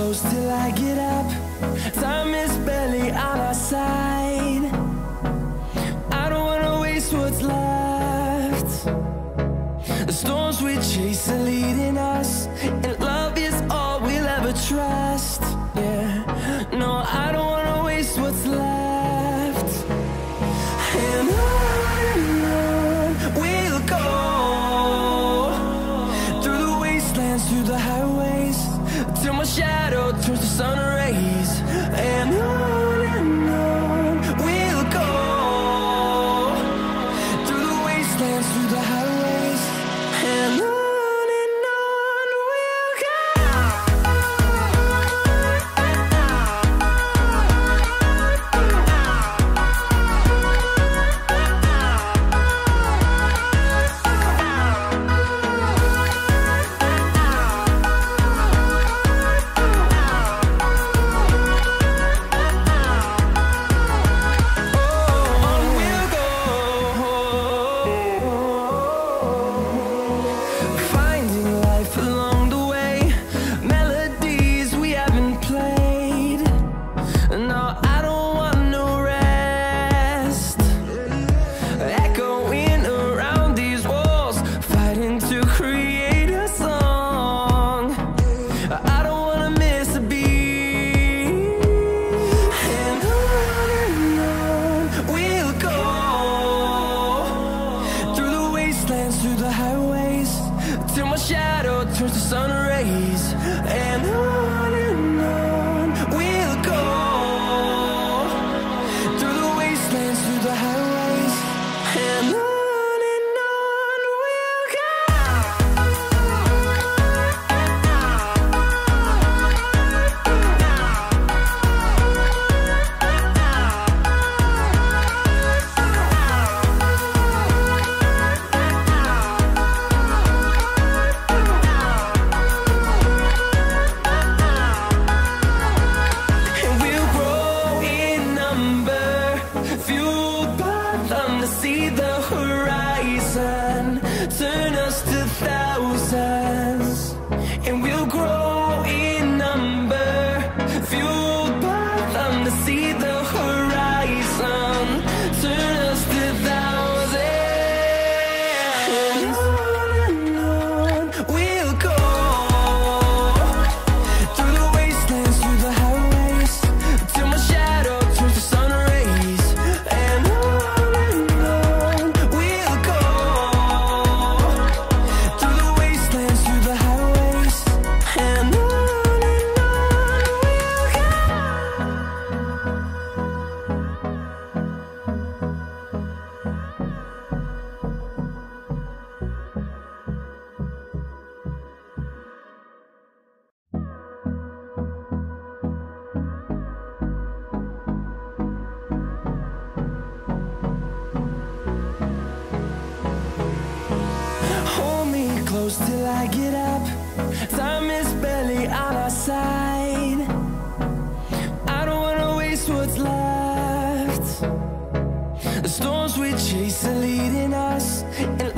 close till I get up. Time is barely on our side. I don't wanna waste what's left. The storms we chase are leading us, and love is all we'll ever trust. Yeah, no, I don't wanna waste what's left. And on we'll go, through the wastelands, through the highways, till my shadow turns to sun rays. And on we'll go, through the wastelands, through the highways, and on we'll go. Through the highways, till my shadow turns to sun rays. And on we'll go, through the wastelands, through the highways, and on we'll go. See the horizon turn us to thousands, and we'll grow in number, fueled by them to see the horizon turn us to thousands. And on we'll go, through the wastelands, through the highways, till my shadow turns to sun rays. And close till I get up. Time is barely on our side. I don't wanna waste what's left. The storms we chase are leading us, and